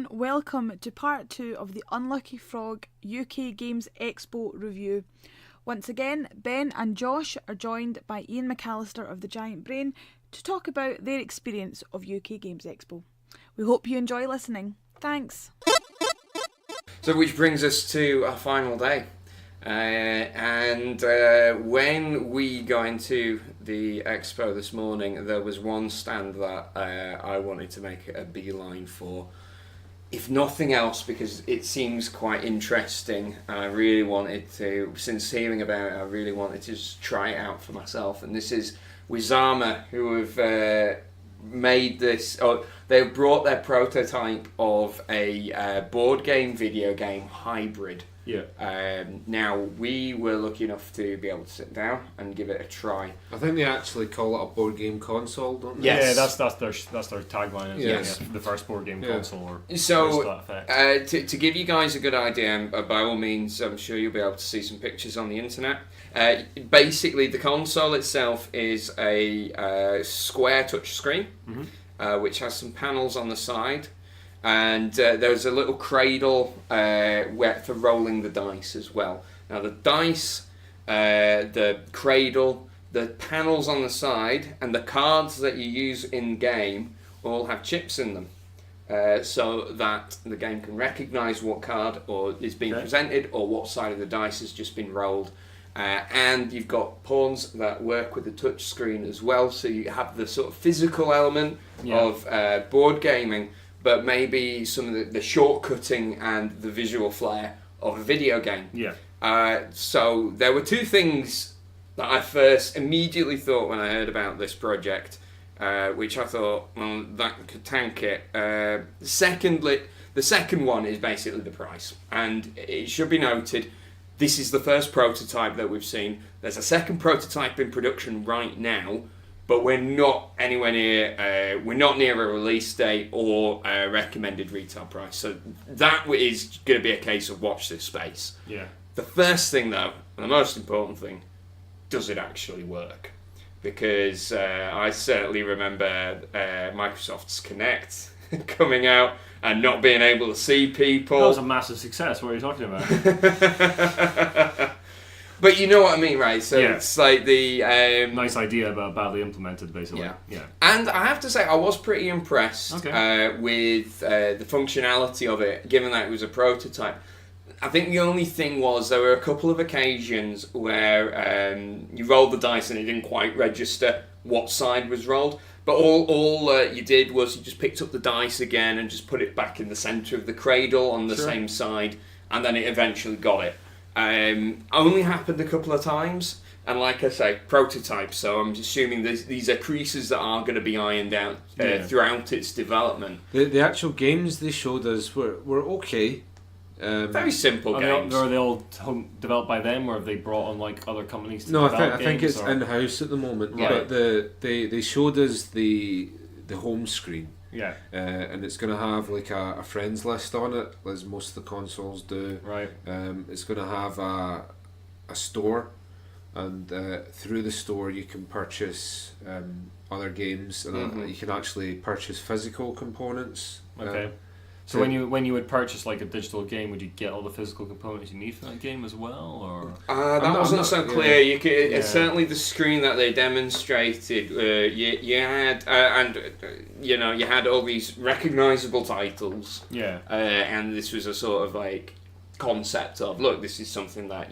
everyone, welcome to part 2 of the Unlucky Frog UK Games Expo review. Once again, Ben and Josh are joined by Iain McAllister of the Giant Brain to talk about their experience of UK Games Expo. We hope you enjoy listening. Thanks. So which brings us to our final day. When we got into the expo this morning, there was one stand that I wanted to make a beeline for, if nothing else, because it seems quite interesting, and I really wanted to, since hearing about it, I really wanted to just try it out for myself. And this is Wizama, who have made this, they've brought their prototype of a board game, video game hybrid. Yeah. Now, we were lucky enough to be able to sit down and give it a try. I think they actually call it a board game console, don't they? Yes. Yeah, that's their tagline. Yes. The first board game console. Or So, to that effect. to give you guys a good idea, by all means, I'm sure you'll be able to see some pictures on the internet. Basically, the console itself is a square touchscreen, which has some panels on the side. And there's a little cradle for rolling the dice as well. Now the dice, the cradle, the panels on the side, and the cards that you use in game all have chips in them, so that the game can recognise what card is being presented or what side of the dice has just been rolled. And you've got pawns that work with the touch screen as well, so you have the sort of physical element of board gaming, but maybe some of the shortcutting and the visual flair of a video game. Yeah. So there were two things that I first immediately thought when I heard about this project, which I thought, well, that could tank it. Secondly, the second one is basically the price. And it should be noted, this is the first prototype that we've seen. There's a second prototype in production right now, but we're not anywhere near. We're not near a release date or a recommended retail price. So that is going to be a case of watch this space. Yeah. The first thing, though, and the most important thing, does it actually work? Because I certainly remember Microsoft's Kinect coming out and not being able to see people. That was a massive success. What are you talking about? But you know what I mean, right? So it's like the nice idea, but badly implemented, basically. Yeah. And I have to say, I was pretty impressed with the functionality of it, given that it was a prototype. I think the only thing was there were a couple of occasions where you rolled the dice and it didn't quite register what side was rolled. But all you did was you just picked up the dice again and just put it back in the centre of the cradle on the same side, and then it eventually got it. Only happened a couple of times, and like I say, prototype, so I'm assuming these are creases that are going to be ironed out throughout its development. The actual games they showed us were okay. Very simple games. Are they all developed by them, or have they brought on like other companies to develop games? I think it's in-house at the moment. Yeah. But they showed us the home screen. Yeah. And it's going to have like a friends list on it, as most of the consoles do. Right. It's going to have a store, and through the store you can purchase other games, and you can actually purchase physical components. Okay. So when you would purchase like a digital game, would you get all the physical components you need for that game as well, or? That wasn't so clear. You could certainly the screen that they demonstrated. You had you had all these recognisable titles. Yeah. And this was a sort of like concept of, look, this is something that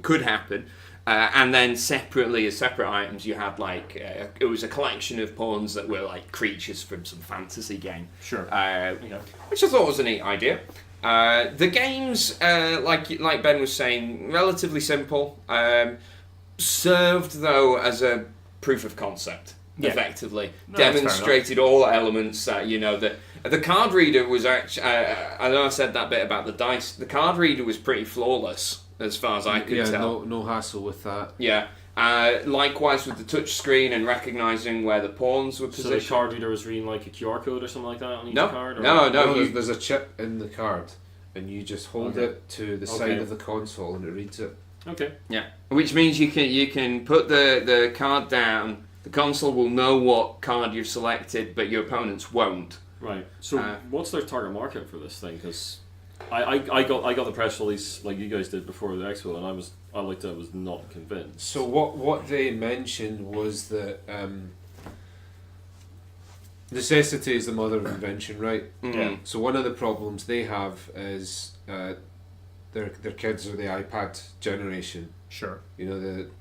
could happen. And then separately, as separate items, you had like it was a collection of pawns that were like creatures from some fantasy game. Sure. Which I thought was a neat idea. The games, like Ben was saying, relatively simple. Served though as a proof of concept. Effectively demonstrated all elements that the card reader was actually. I know I said that bit about the dice. The card reader was pretty flawless, as far as I could tell. No hassle with that. Yeah. Likewise with the touch screen and recognising where the pawns were positioned. So the card reader was reading like a QR code or something like that on each card? Or? No. There's a chip in the card, and you just hold it to the side of the console, and it reads it. Okay. Yeah. Which means you can put the card down. The console will know what card you've selected, but your opponents won't. Right. So what's their target market for this thing? Because I got the press release like you guys did before the expo, and I was not convinced. So what they mentioned was that necessity is the mother of invention, right? Yeah. So one of the problems they have is their kids are the iPad generation. Sure. It's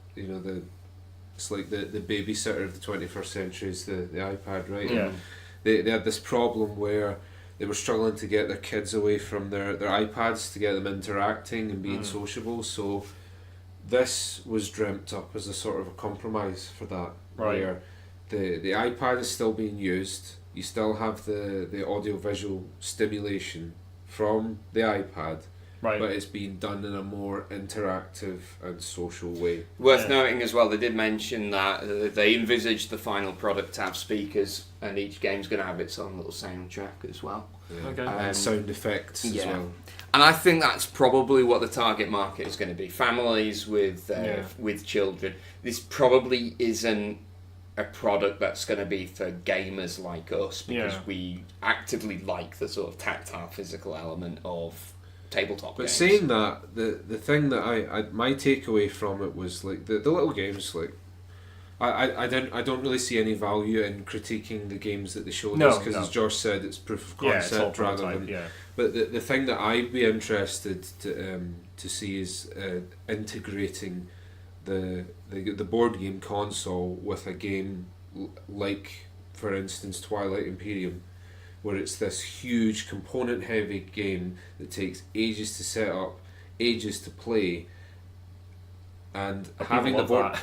like the babysitter of the 21st century is the iPad, right? Yeah. They had this problem where they were struggling to get their kids away from their iPads to get them interacting and being sociable. So this was dreamt up as a sort of a compromise for that. Right. Where the iPad is still being used. You still have the audio-visual stimulation from the iPad. Right. But it's being done in a more interactive and social way. Worth noting as well, they did mention that they envisaged the final product to have speakers, and each game's going to have its own little soundtrack as well. Yeah. Okay. And sound effects as well. And I think that's probably what the target market is going to be. Families with children. This probably isn't a product that's going to be for gamers like us, because we actively like the sort of tactile, physical element of tabletop But games. saying that, the thing that I my takeaway from it was like the little games, like I don't really see any value in critiquing the games that they showed us, because as Josh said, it's proof of concept rather than. Yeah. But the thing that I'd be interested to see is integrating the board game console with a game like, for instance, Twilight Imperium, where it's this huge component heavy game that takes ages to set up, ages to play, and having the board.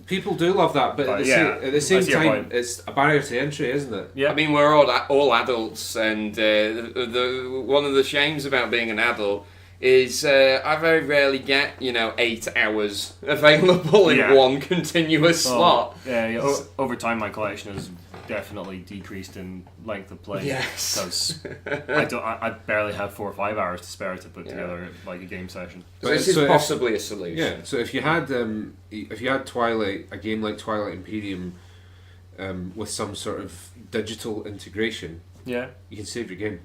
People do love that, but at the same time, it's a barrier to entry, isn't it? Yeah. I mean, we're all adults, and the one of the shames about being an adult is I very rarely get 8 hours available in one continuous slot. Yeah. Over time, my collection has definitely decreased in length of play. Yes. Because I barely have 4 or 5 hours to spare to put together like a game session. So this is possibly a solution. Yeah. So if you had Twilight, a game like Twilight Imperium, with some sort of digital integration, you can save your game.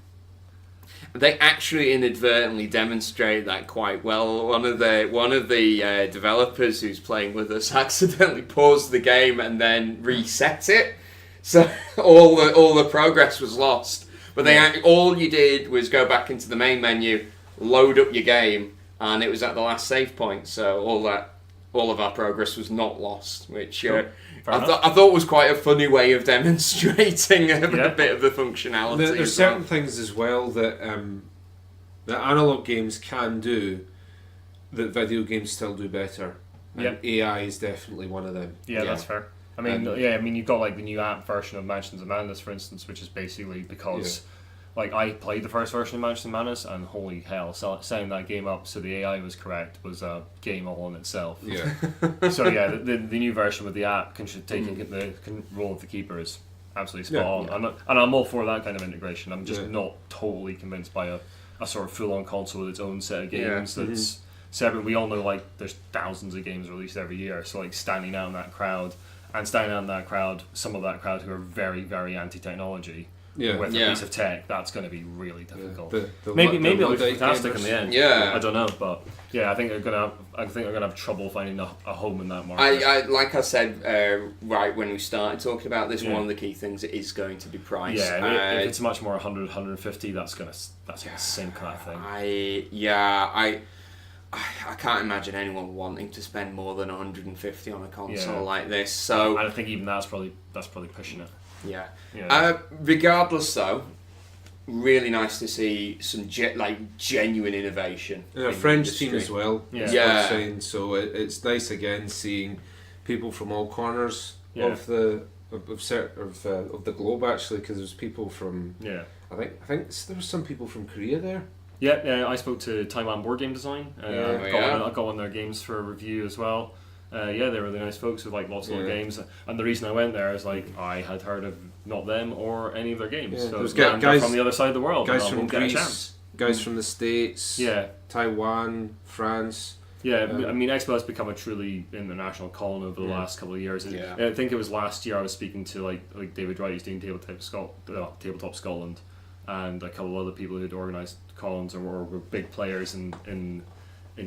They actually inadvertently demonstrate that quite well. One of the developers who's playing with us accidentally paused the game and then reset it, so all the progress was lost. But all you did was go back into the main menu, load up your game, and it was at the last save point. So all of our progress was not lost, which I thought was quite a funny way of demonstrating a bit of the functionality. There's certain things as well that analog games can do that video games still do better. And AI is definitely one of them. Yeah, that's fair. I mean, you've got like the new app version of Mansions of Madness, for instance, which is basically because. Like, I played the first version of Mansions of Madness, and holy hell, setting that game up so the AI was correct was a game all in itself. Yeah. So the new version with the app taking the role of the keeper is absolutely spot on. And I'm all for that kind of integration. I'm just not totally convinced by a sort of full-on console with its own set of games that's separate. We all know, like, there's thousands of games released every year, so like standing out in that crowd, some of that crowd who are very, very anti-technology. With a piece of tech, that's going to be really difficult. Maybe it'll be fantastic in the end. Yeah, I don't know, but I think they're gonna have trouble finding a home in that market. I like I said right when we started talking about this, one of the key things is going to be price. Yeah, if it's much more 100, 150, that's gonna sink that thing. I can't imagine anyone wanting to spend more than 150 on a console like this. So I think even that's probably pushing it. Yeah. Regardless, though, really nice to see some genuine innovation. A French team as well. Yeah. So it's nice again seeing people from all corners of the globe, actually, because there's people from. I think there was some people from Korea there. Yeah, I spoke to Taiwan Boardgame Design. I got one of their games for a review as well. They're really nice folks with like lots of games, and the reason I went there is like I had heard of not them or any of their games. So there's guys from the other side of the world. Guys from Greece, guys from the States, Taiwan, France. Yeah, I mean, Expo has become a truly international con over the last couple of years. Yeah. I think it was last year I was speaking to like David Wright, who's doing Tabletop Scotland, and a couple of other people who'd organised cons or were big players in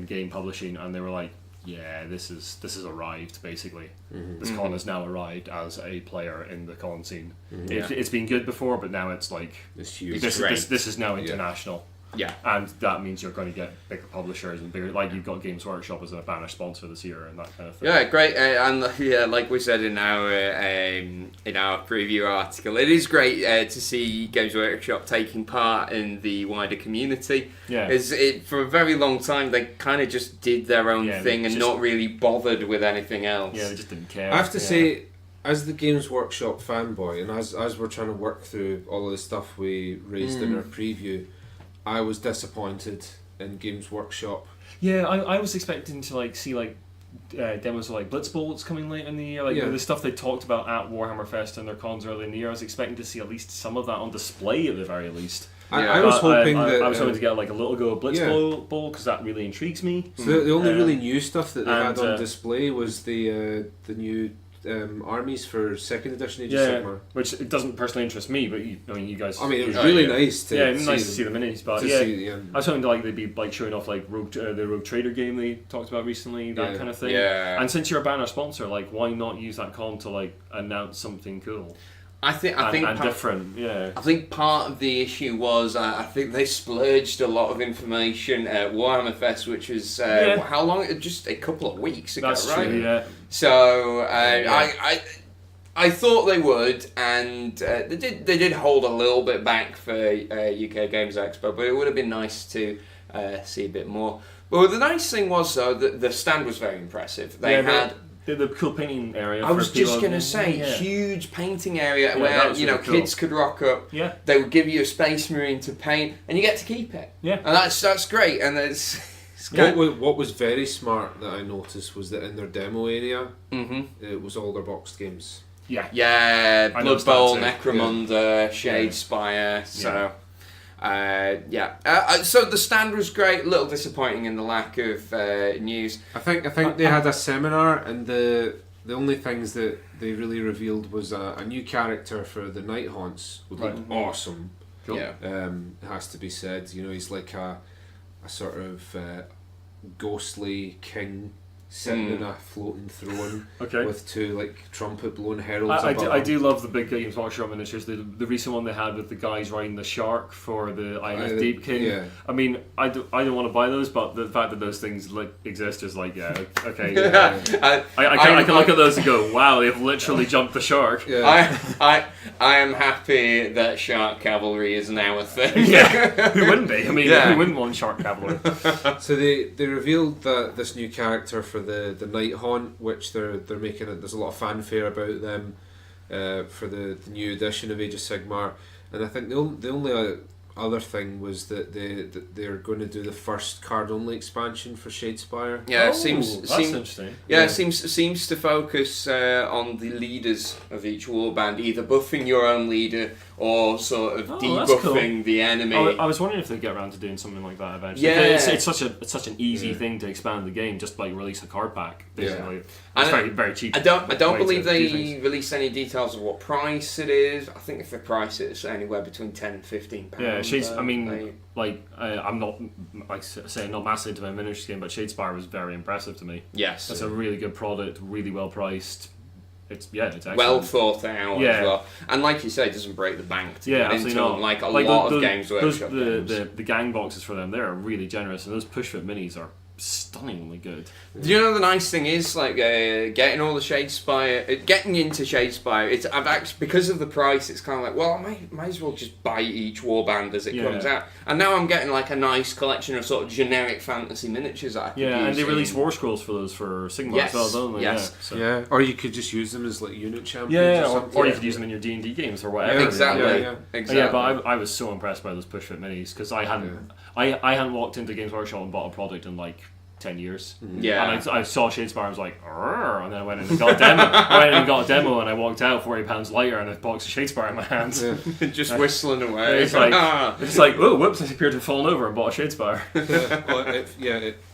game publishing, and they were like, yeah, this has arrived basically. This con has now arrived as a player in the con scene. It's been good before, but now it's like It's huge. this is now international. Yeah. And that means you're going to get bigger publishers and bigger, like you've got Games Workshop as a banner sponsor this year and that kind of thing. Yeah, great. And like we said in our preview article, it is great to see Games Workshop taking part in the wider community. Yeah. For a very long time, they kind of just did their own thing and not really bothered with anything else. Yeah, they just didn't care. I have to say, as the Games Workshop fanboy, and as we're trying to work through all of the stuff we raised in our preview, I was disappointed in Games Workshop. Yeah, I was expecting to see demos of Blitzbolts coming late in the year, the stuff they talked about at Warhammer Fest and their cons early in the year. I was expecting to see at least some of that on display at the very least. I was hoping that I was hoping to get a little go of Blitzball because that really intrigues me. So the only really new stuff that they had on display was the new armies for 2nd edition Age of Sigmar, which it doesn't personally interest me, but you guys. I mean, it was really nice to nice to see the minis, but I was hoping to they'd be showing off the Rogue Trader game they talked about recently, that kind of thing. Yeah. And since you're a banner sponsor, why not use that con to announce something cool? I think different. Yeah. I think part of the issue was I think they splurged a lot of information at Warhammer Fest, which was how long? Just a couple of weeks ago, That's right? True, yeah. So I thought they would, and they did hold a little bit back for UK Games Expo, but it would have been nice to see a bit more. But the nice thing was though that the stand was very impressive. They had. The cool painting area. I was just going to say, huge painting area where kids could rock up. Yeah. They would give you a Space Marine to paint, and you get to keep it. Yeah. And that's great. And it's what was very smart that I noticed was that in their demo area, it was all their boxed games. Yeah. Yeah. Blood Bowl, Necromunda, Shadespire. So. So the stand was great. A little disappointing in the lack of news. I think they had a seminar, and the only things that they really revealed was a new character for the Night Haunts would look awesome. Cool. Yeah. It has to be said. He's like a sort of ghostly king sitting in a floating throne with two trumpet blown heralds. I do love the big Games Workshop miniatures. The recent one they had with the guys riding the shark for the INF Deep King. Yeah. I mean, I don't want to buy those, but the fact that those things exist is okay. I can look at those and go, wow, they've literally jumped the shark. Yeah. I am happy that Shark Cavalry is now a thing. Yeah, who wouldn't be? I mean, who wouldn't want Shark Cavalry? So they revealed this new character for the Night Haunt, which they're making it. There's a lot of fanfare about them for the new edition of Age of Sigmar, and I think the only other thing was that they're going to do the first card only expansion for Shadespire. Yeah, that's interesting. Yeah, it seems to focus on the leaders of each warband, either buffing your own leader or sort of debuffing the enemy. I was wondering if they'd get around to doing something like that eventually. Yeah, it's such an easy thing to expand the game, just release a card pack basically. Yeah. It's very very cheap. I don't believe they released any details of what price it is. I think if the price is anywhere between £10 and £15. Yeah, I mean, I'm not not massive into my miniatures game, but Shadespire was very impressive to me. Yes, it's a really good product, really well priced. It's excellent. Well thought out as well, and like you say, it doesn't break the bank to get into them like a lot of Games Workshop games. The gang boxes for them, they're really generous, and those push fit minis are stunningly good. Do you know the nice thing is getting all the Shadespire, getting into Shadespire? I've actually, because of the price, it's kind of I might as well just buy each warband as it comes out. And now I'm getting a nice collection of sort of generic fantasy miniatures that I could use. And they release War Scrolls for those for Sigmar as well, don't they? Yes. Or you could just use them as unit champions. Or you could use them in your D&D games or whatever. Exactly. Yeah, but I was so impressed by those push fit minis because I hadn't walked into Games Workshop and bought a product in 10 years. Yeah. And I saw Shadespire and I was like, "Arr," and then I went in and got a demo. got a demo and I walked out £40 lighter and a box of Shadespire in my hands. Yeah. Just whistling away. It's like, oh, whoops, I appeared to have fallen over and bought a Shadespire.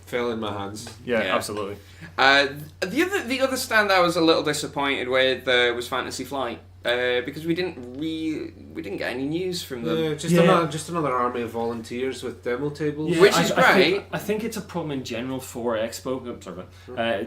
fell in my hands. Yeah, Yeah. absolutely. The other stand I was a little disappointed with was Fantasy Flight. Because we didn't get any news from them. Yeah, just another army of volunteers with demo tables. Yeah, Which is great. I think it's a problem in general for Expo. I'm sorry,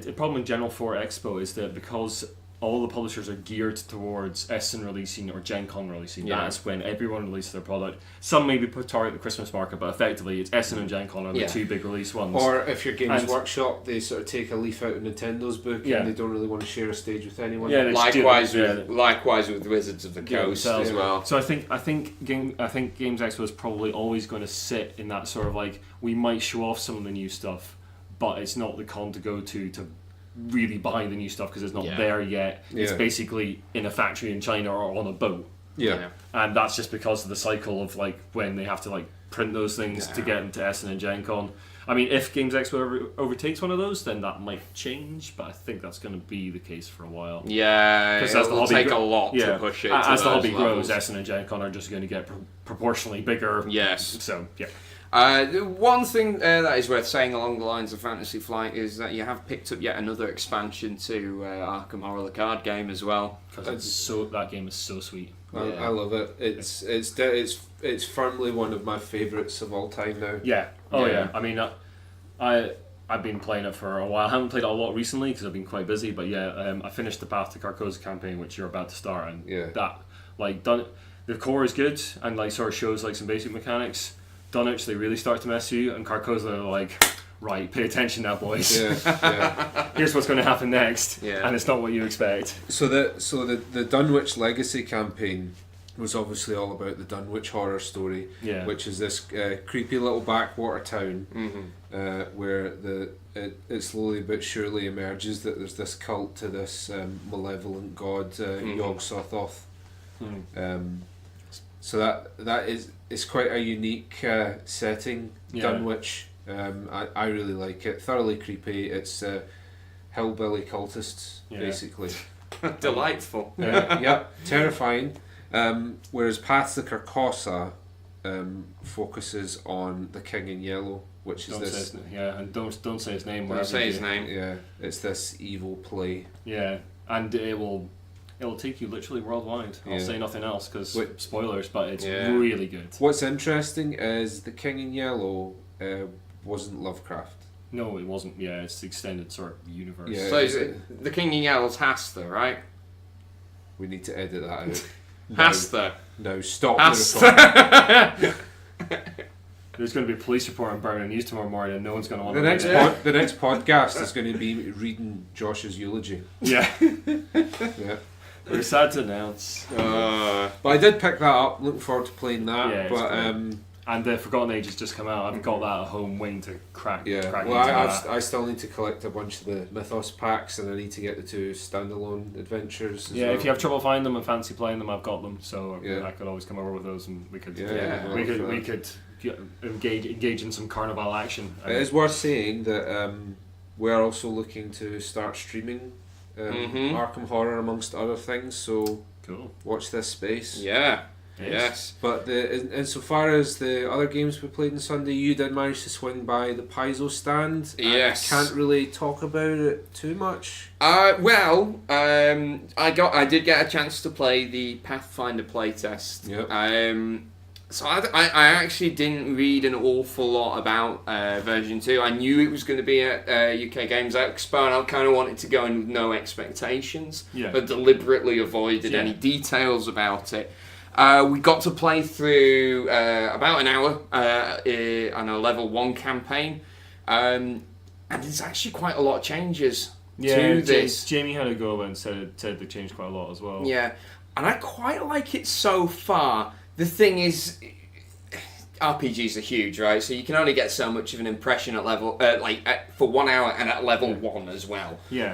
a problem in general for Expo is that because all the publishers are geared towards Essen releasing or Gen Con releasing, that's when everyone releases their product. Some maybe target the Christmas market, but effectively it's Essen and Gen Con are the two big release ones. Or if you're Games Workshop, they sort of take a leaf out of Nintendo's book and they don't really want to share a stage with anyone. Yeah, likewise with Wizards of the Coast as well. So I think Games Expo is probably always going to sit in that sort of like, we might show off some of the new stuff, but it's not the con to go to really buy the new stuff because it's not there yet. It's basically in a factory in China or on a boat. Yeah. And that's just because of the cycle of like when they have to like print those things to get into Essen and Gen Con. I mean, if Games Expo overtakes one of those, then that might change, but I think that's going to be the case for a while. Yeah, it'll take a lot to push it. As the hobby levels. grows, Essen and Gen Con are just going to get proportionally bigger. Yes. So, yeah. One thing that is worth saying along the lines of Fantasy Flight is that you have picked up yet another expansion to Arkham Horror the card game as well. Because that game is so sweet. I love it. It's firmly one of my favourites of all time now. Yeah. Oh yeah. I mean, I've been playing it for a while. I haven't played it a lot recently because I've been quite busy. But I finished the Path to Carcosa campaign, which you're about to start, and that the core is good and like sort of shows like some basic mechanics. Dunwich, they really start to mess you, and Carcosa are like, right, pay attention now, boys. Here's what's going to happen next, and it's not what you expect. So the Dunwich Legacy campaign was obviously all about the Dunwich horror story, which is this creepy little backwater town where it slowly but surely emerges that there's this cult to this malevolent god, Yog Sothoth. So that is quite a unique setting, Dunwich. I really like it. Thoroughly creepy. It's hillbilly cultists, basically. Delightful. Terrifying. Whereas Paths to Carcosa focuses on the King in Yellow, which is this. And don't say his name. Don't say his name. Yeah, it's this evil play. Yeah, and it'll take you literally worldwide. I'll say nothing else because spoilers, but it's really good. What's interesting is the King in Yellow wasn't Lovecraft. No, it wasn't. Yeah, it's the extended sort of universe. So is it the King in Yellow's Haster, right? We need to edit that out. Haster. No, stop Haster. the recording. There's going to be a police report on Burning News tomorrow morning, and no one's going to want to. The next podcast is going to be reading Josh's eulogy. Yeah. We're sad to announce. But I did pick that up. Looking forward to playing that. Yeah, but and the Forgotten Age has just come out. I've got that at home waiting to crack. Well, I still need to collect a bunch of the Mythos packs, and I need to get the 2 standalone adventures. As well. If you have trouble finding them and fancy playing them, I've got them. So I could always come over with those, and we could engage in some carnival action. It is worth saying that we're also looking to start streaming Arkham Horror amongst other things. So cool. Watch this space. Yeah. Yes. But insofar as the other games we played on Sunday, you did manage to swing by the Paizo stand. Yes. I can't really talk about it too much. I did get a chance to play the Pathfinder playtest. Yep. So I actually didn't read an awful lot about version 2. I knew it was going to be at UK Games Expo, and I kind of wanted to go in with no expectations, but deliberately avoided any details about it. We got to play through about an hour on a level 1 campaign, and there's actually quite a lot of changes to this. Jamie had a go and said they changed quite a lot as well. Yeah, and I quite like it so far. The thing is, RPGs are huge, right? So you can only get so much of an impression at level, for 1 hour and at level 1 as well. Yeah.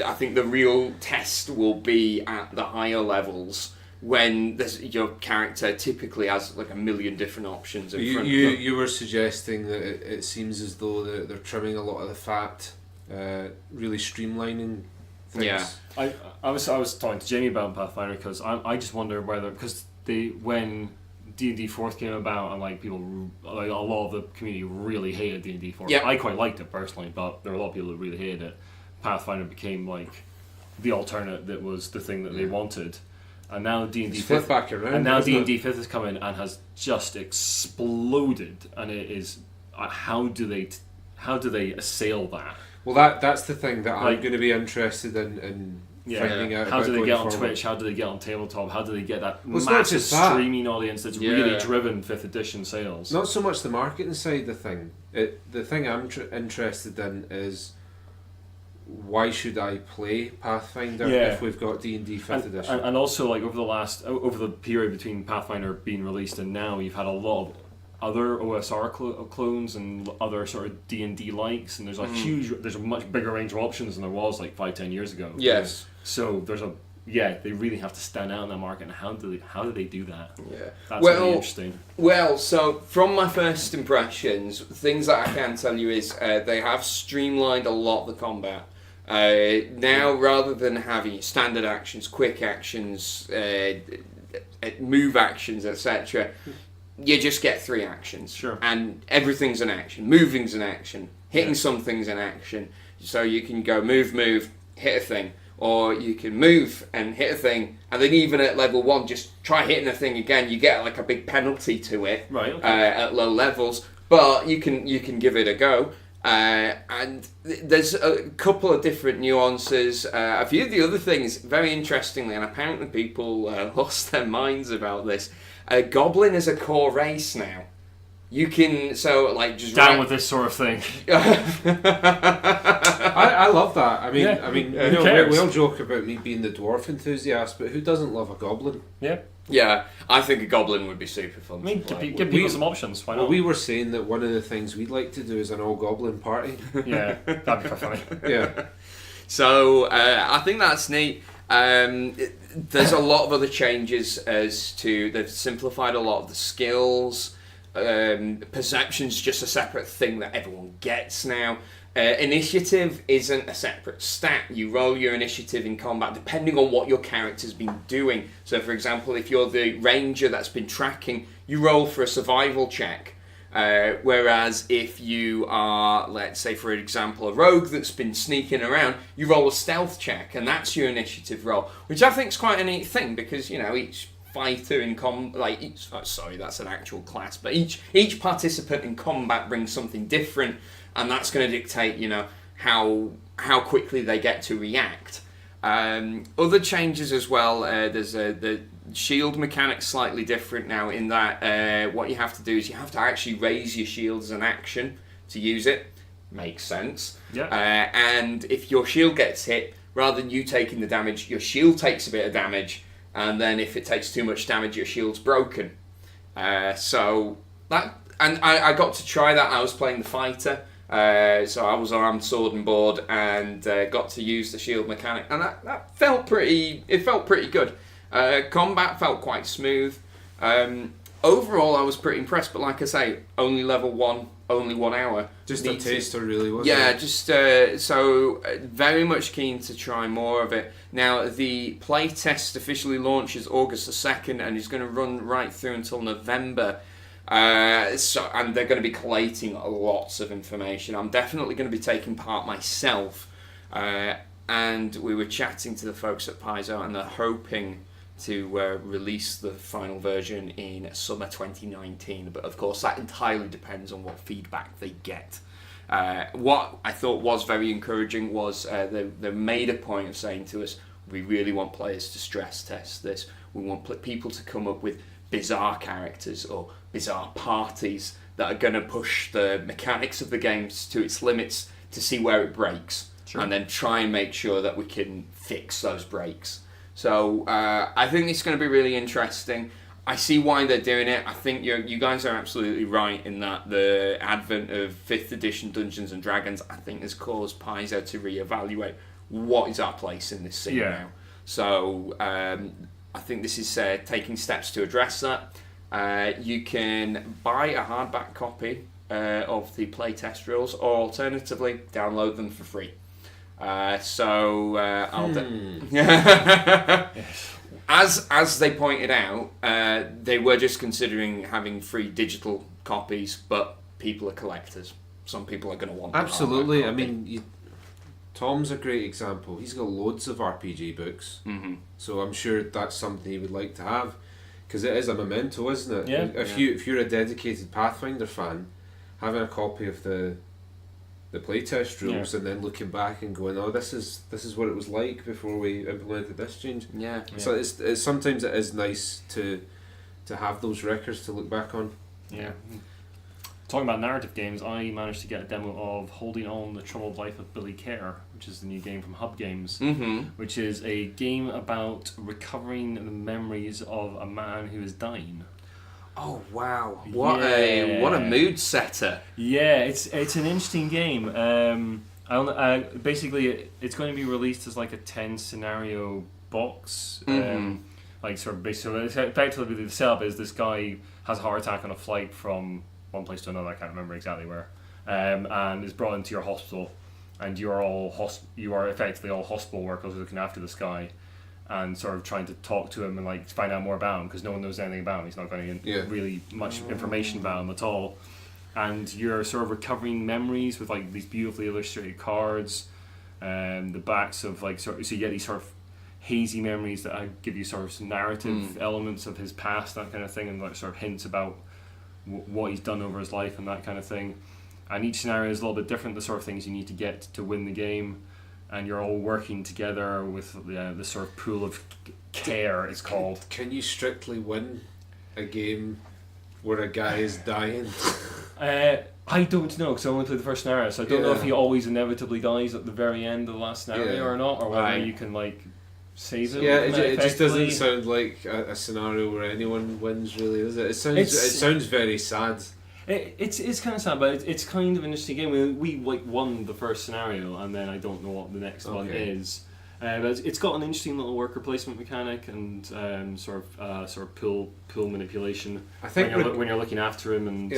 I think the real test will be at the higher levels, when your character typically has like a million different options in front of them. You were suggesting that it seems as though they're trimming a lot of the fat, really streamlining things. Yeah. I was talking to Jamie about Pathfinder because I just wonder whether, because when D&D 4th came about, and like people, like a lot of the community really hated D&D 4th. Yeah. I quite liked it personally, but there were a lot of people that really hated it. Pathfinder became like the alternate that was the thing that they wanted, and now D&D 5th back around, and now isn't D&D 5th has come in and has just exploded, and it is how do they assail that? Well, that's the thing that I'm Like- going to be interested in finding out. How about do they going get on forward. Twitch? How do they get on tabletop? How do they get that Well, it's not massive just that. streaming audience that's Yeah. really driven 5th edition sales? Not so much the marketing side of the thing. The thing I'm interested in is why should I play Pathfinder if we've got D&D 5th edition? And also, like over the period between Pathfinder being released and now, you've had a lot of other OSR clones and other sort of D&D likes, and there's a much bigger range of options than there was like 5-10 years ago. Yes. So they really have to stand out in that market, and how do they do that? Yeah. That's really interesting. Well, so from my first impressions, things that I can tell you is they have streamlined a lot of the combat. Now, rather than having standard actions, quick actions, move actions, etc., you just get 3 actions. Sure. And everything's an action. Moving's an action. Hitting something's an action. So you can go move, hit a thing. Or you can move and hit a thing, and then even at level 1, just try hitting a thing again. You get like a big penalty to it, Right, okay. at low levels, but you can give it a go. And there's a couple of different nuances. A few of the other things, very interestingly, and apparently people lost their minds about this. Goblin is a core race now. You can just Down with this sort of thing. I love that. I mean, Who cares? we all joke about me being the dwarf enthusiast, but who doesn't love a goblin? Yeah. Yeah, I think a goblin would be super fun. I mean, to play. give people some options. Why not? Well, we were saying that one of the things we'd like to do is an all-goblin party. Yeah, that'd be quite funny. Yeah. So I think that's neat. There's a lot of other changes as to they've simplified a lot of the skills. Perception's just a separate thing that everyone gets now. Initiative isn't a separate stat. You roll your initiative in combat depending on what your character's been doing. So, for example, if you're the ranger that's been tracking, you roll for a survival check. Whereas if you are, let's say, for example, a rogue that's been sneaking around, you roll a stealth check, and that's your initiative roll, which I think is quite a neat thing because each fighter in that's an actual class, but each participant in combat brings something different, and that's going to dictate how quickly they get to react. Other changes as well. There's the shield mechanics slightly different now in that what you have to do is you have to actually raise your shield as an action to use it. Makes sense. Yeah. And if your shield gets hit, rather than you taking the damage, your shield takes a bit of damage, and then if it takes too much damage, your shield's broken. So that, and I got to try that. I was playing the fighter. So I was armed, sword and board, and got to use the shield mechanic, and that felt pretty good. Combat felt quite smooth. Overall, I was pretty impressed, but like I say, only level 1, only 1 hour. Just a taster, really, wasn't Yeah, it? just very much keen to try more of it. Now, the playtest officially launches August the 2nd, and is going to run right through until November. And they're going to be collating lots of information. I'm definitely going to be taking part myself. And we were chatting to the folks at Paizo, and they're hoping to release the final version in summer 2019. But of course, that entirely depends on what feedback they get. What I thought was very encouraging was they made a point of saying to us, we really want players to stress test this. We want people to come up with bizarre characters or bizarre parties that are going to push the mechanics of the games to its limits to see where it breaks. Sure. And then try and make sure that we can fix those breaks. So I think it's going to be really interesting. I see why they're doing it. I think you guys are absolutely right in that the advent of 5th edition Dungeons and Dragons, I think, has caused Paizo to reevaluate what is our place in this scene now. So I think this is taking steps to address that. You can buy a hardback copy of the playtest rules, or alternatively, download them for free. I'll as they pointed out, they were just considering having free digital copies, but people are collectors. Some people are going to want the absolutely. hardback I copy. mean, Tom's a great example. He's got loads of RPG books, so I'm sure that's something he would like to have, because it is a memento, isn't it? Yeah. If you're a dedicated Pathfinder fan, having a copy of the playtest rules and then looking back and going, oh, this is what it was like before we implemented this change. Yeah. So it's sometimes it is nice to have those records to look back on. Yeah. Talking about narrative games, I managed to get a demo of Holding On: The Troubled Life of Billy Kerr, which is the new game from Hub Games, which is a game about recovering the memories of a man who is dying. Oh wow! What a mood setter! Yeah, it's an interesting game. Basically, it's going to be released as like a 10 scenario box. Like sort of basically, effectively the setup is this guy has a heart attack on a flight from one place to another. I can't remember exactly where, and is brought into your hospital, and you are effectively all hospital workers looking after this guy, and sort of trying to talk to him and like find out more about him, because no one knows anything about him. He's not getting really much information about him at all, and you're sort of recovering memories with like these beautifully illustrated cards, the backs of like so you get these sort of hazy memories that give you sort of some narrative elements of his past, that kind of thing, and like sort of hints about what he's done over his life and that kind of thing. And each scenario is a little bit different, the sort of things you need to get to win the game, and you're all working together with this sort of pool of care, it's called. Can you strictly win a game where a guy is dying? I don't know, because I only played the first scenario, so I don't know if he always inevitably dies at the very end of the last scenario or not, or whether you can like save him. Yeah, it just doesn't sound like a scenario where anyone wins, really, does it? It sounds very sad. It's kind of sad, but it's kind of an interesting game. We like won the first scenario, and then I don't know what the next one is. But it's got an interesting little worker placement mechanic and sort of pool manipulation. I think when you're looking after him and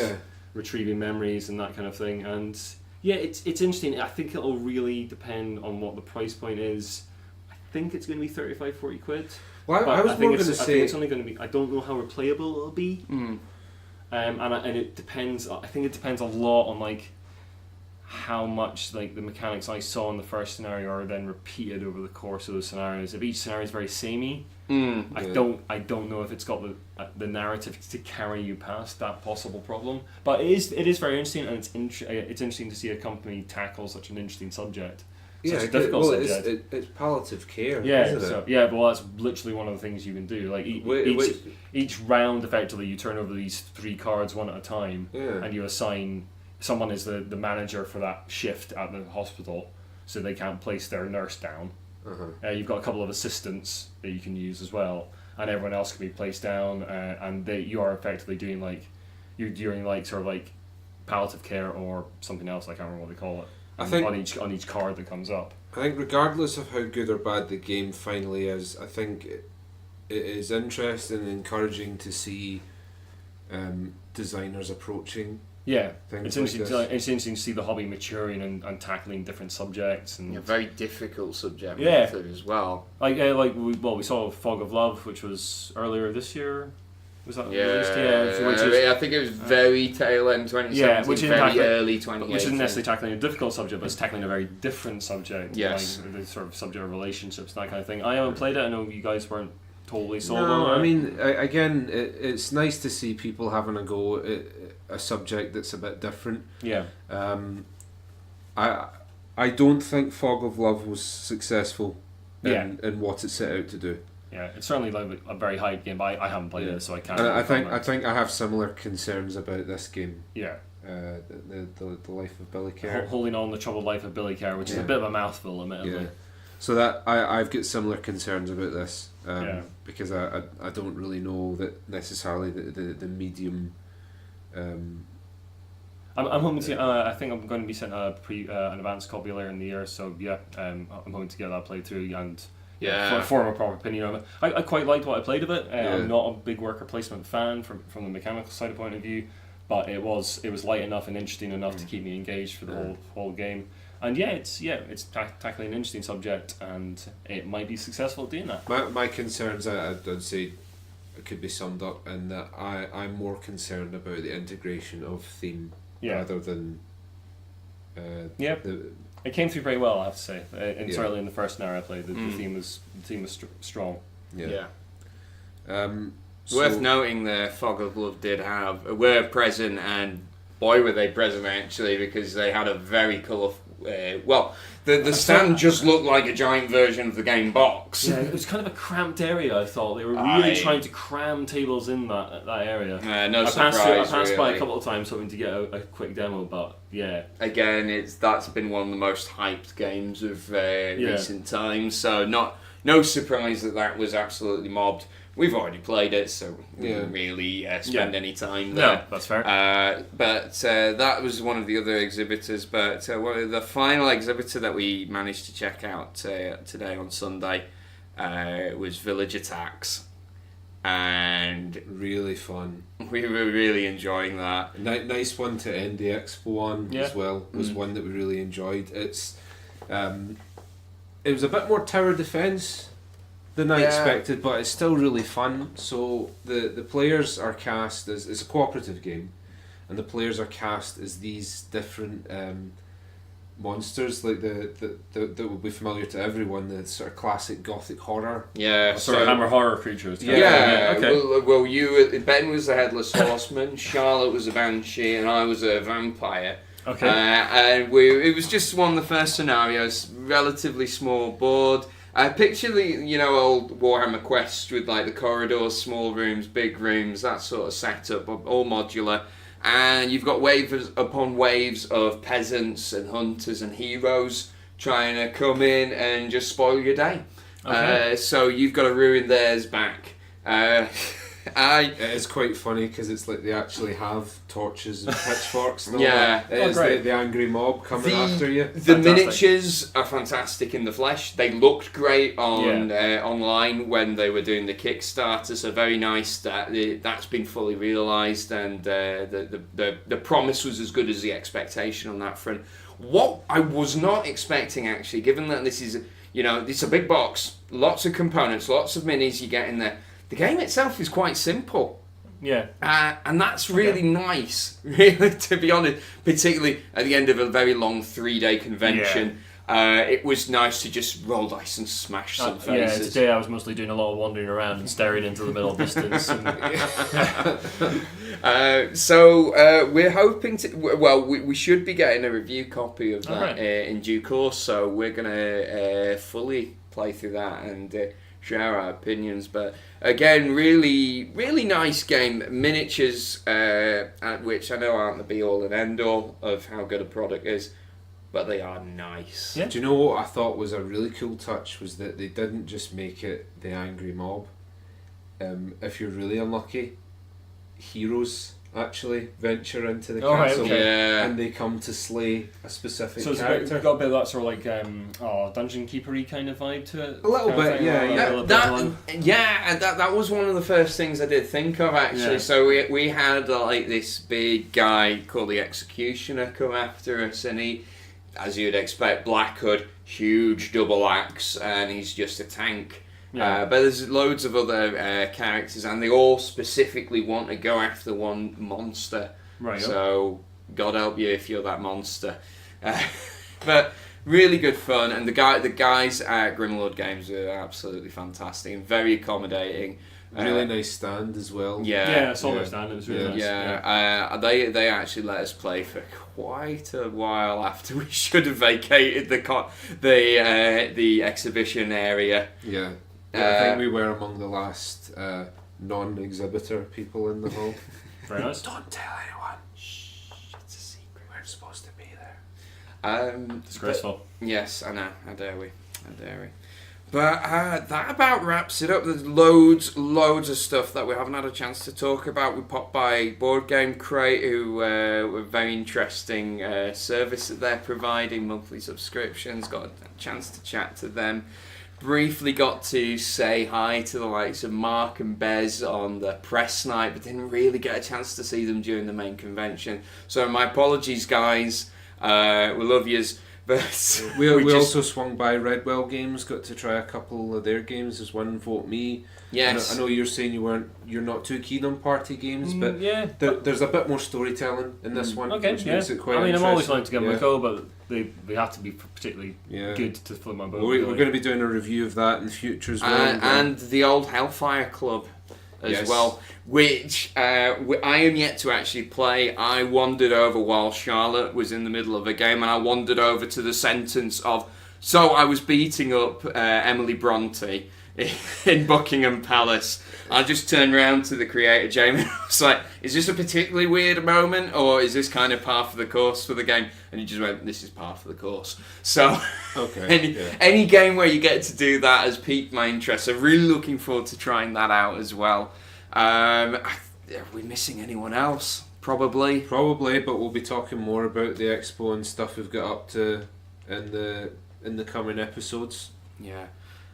retrieving memories and that kind of thing. And yeah, it's interesting. I think it'll really depend on what the price point is. I think it's going to be 35-40 quid. Well, I was more going to say, I think it's only going to be. I don't know how replayable it'll be. And it depends. I think it depends a lot on like how much like the mechanics I saw in the first scenario are then repeated over the course of those scenarios. If each scenario is very samey, I don't know if it's got the narrative to carry you past that possible problem. But it is very interesting, and it's interesting to see a company tackle such an interesting subject. Such a difficult subject. It's palliative care, isn't it? Yeah, well, that's literally one of the things you can do. Like each round, effectively, you turn over these 3 cards one at a time, and you assign someone is the manager for that shift at the hospital, so they can't place their nurse down. You've got a couple of assistants that you can use as well, and everyone else can be placed down, and you are effectively doing sort of like palliative care or something else. I can't remember what they call it. I think on each card that comes up. I think regardless of how good or bad the game finally is, I think it is interesting and encouraging to see designers approaching. Yeah, things it's interesting. like It's interesting to see the hobby maturing and tackling different subjects and very difficult subject as well. We saw Fog of Love, which was earlier this year. Was that released? I think it was very tail end 2017, very early 2018. Which isn't necessarily tackling a difficult subject, but it's tackling a very different subject. Yes. Like the sort of subject of relationships and that kind of thing. I haven't played it. I know you guys weren't totally sold on it. No, I mean, again, it's nice to see people having a go at a subject that's a bit different. Yeah. I don't think Fog of Love was successful in what it set out to do. Yeah, it's certainly like a very hyped game, but I haven't played it, so I can't. I think I have similar concerns about this game. Yeah. The life of Billy Kerr. Holding On: The Troubled Life of Billy Kerr, which is a bit of a mouthful, admittedly. Yeah. So that I've got similar concerns about this because I don't really know that necessarily the medium. I'm hoping to. I think I'm going to be sent an advanced copy later in the year. So yeah, I'm hoping to get that played through and form a proper opinion of it. I quite liked what I played of it. I'm not a big worker placement fan from the mechanical side of point of view, but it was light enough and interesting enough to keep me engaged for the whole game. And it's tackling an interesting subject, and it might be successful at doing that. My concerns, I'd say, it could be summed up in that I'm more concerned about the integration of theme rather than it came through very well, I have to say. And certainly in the first scenario I played, the theme was strong. Worth noting, the Fog of Love were present, and boy were they present actually, because they had a very colourful. The stand just looked like a giant version of the game box. Yeah, it was kind of a cramped area. I thought they were really trying to cram tables in that area. No surprise. I passed by a couple of times hoping to get a quick demo, but again, that's been one of the most hyped games of recent times. So no surprise that was absolutely mobbed. We've already played it, so we didn't really spend any time there. No, that's fair. But that was one of the other exhibitors. But the final exhibitor that we managed to check out today on Sunday was Village Attacks. And really fun. We were really enjoying that. Nice one to end the expo on as well. Was one that we really enjoyed. It was a bit more tower defence than I expected, but it's still really fun. So the players are cast as, it's a cooperative game, and the players are cast as these different monsters, like that will be familiar to everyone, the sort of classic gothic horror. Sort of Hammer horror creatures. Okay. Well, Ben was the Headless Horseman, Charlotte was a Banshee, and I was a vampire. Okay. And it was just one of the first scenarios, relatively small board. Picture the old Warhammer Quest with like the corridors, small rooms, big rooms, that sort of setup, all modular, and you've got waves upon waves of peasants and hunters and heroes trying to come in and just spoil your day. Okay. So you've got to ruin theirs back. It is quite funny because it's like they actually have torches and pitchforks. And it is the angry mob coming after you. The miniatures are fantastic in the flesh. They looked great on online when they were doing the Kickstarter. So very nice that that's been fully realised, and the promise was as good as the expectation on that front. What I was not expecting, actually, given that this is it's a big box, lots of components, lots of minis you get in there. The game itself is quite simple. And that's really nice, really, to be honest, particularly at the end of a very long 3-day convention. It was nice to just roll dice and smash some faces. Yeah, today I was mostly doing a lot of wandering around and staring into the middle distance. So we're hoping to... Well, we should be getting a review copy of that in due course, so we're going to fully play through that and... share our opinions, but again, really, really nice game. Miniatures, which I know aren't the be-all and end-all of how good a product is, but they are nice. Yeah. Do you know what I thought was a really cool touch was that they didn't just make it the angry mob. If you're really unlucky, heroes actually venture into the castle and they come to slay a specific character. So it's got a bit of that sort of like dungeon keeper-y kind of vibe to it. A little bit, That was one of the first things I did think of, actually. Yeah. So we had like this big guy called the Executioner come after us, and he, as you'd expect, black hood, huge double axe, and he's just a tank. But there's loads of other characters, and they all specifically want to go after one monster. Right. So God help you if you're that monster. But really good fun, and the guys at Grimlord Games are absolutely fantastic and very accommodating. Really nice stand as well. I saw their stand. It was really nice. They actually let us play for quite a while after we should have vacated the exhibition area. Yeah. I think we were among the last non-exhibitor people in the hall. Very nice. Don't tell anyone. Shh, it's a secret. We're supposed to be there. Disgraceful. Yes, I know. How dare we? But that about wraps it up. There's loads of stuff that we haven't had a chance to talk about. We popped by Boardgame Crate, who were very interesting service that they're providing, monthly subscriptions. Got a chance to chat to them. Briefly got to say hi to the likes of Mark and Bez on the press night, but didn't really get a chance to see them during the main convention. So my apologies, guys. We love yous. But we also swung by Redwell Games, got to try a couple of their games. There's one VoteMe. Yes. I know you're saying you're not too keen on party games, but there's a bit more storytelling in this one, which makes it quite interesting. I'm always willing to give them a go, but they have to be particularly good to float my boat. We're going to be doing a review of that in the future as well. And the old Hellfire Club as well, which I am yet to actually play. I wandered over while Charlotte was in the middle of a game, and I wandered over to the sentence of, so I was beating up Emily Bronte in Buckingham Palace. I just turned round to the creator, Jamie, and I was like, is this a particularly weird moment, or is this kind of par for the course for the game? And he just went, this is par for the course. So any game where you get to do that has piqued my interest. I'm really looking forward to trying that out as well. Are we missing anyone else? Probably, but we'll be talking more about the expo and stuff we've got up to in the coming episodes. Yeah.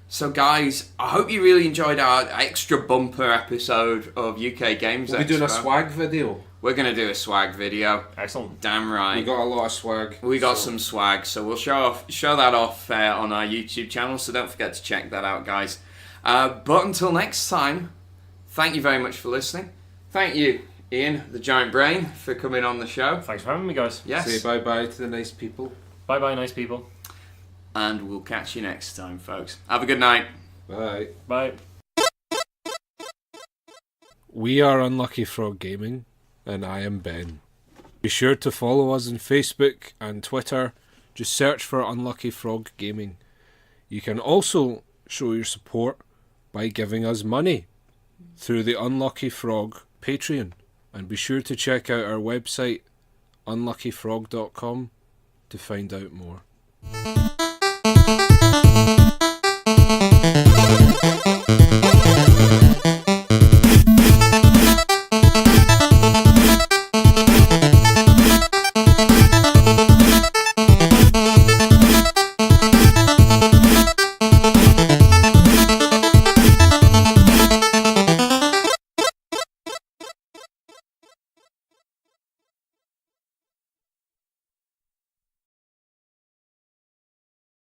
So guys, I hope you really enjoyed our extra bumper episode of UK Games Expo. We're doing a swag video. We're going to do a swag video. Excellent. Damn right. We got a lot of swag. We got some swag, so we'll show that off on our YouTube channel, so don't forget to check that out, guys. But until next time, thank you very much for listening. Thank you, Iain, the Giant Brain, for coming on the show. Thanks for having me, guys. Yes. Say bye-bye to the nice people. Bye-bye, nice people. And we'll catch you next time, folks. Have a good night. Bye. Bye. We are Unlucky Frog Gaming, and I am Ben. Be sure to follow us on Facebook and Twitter. Just search for Unlucky Frog Gaming. You can also show your support by giving us money through the Unlucky Frog Patreon. And be sure to check out our website, unluckyfrog.com, to find out more.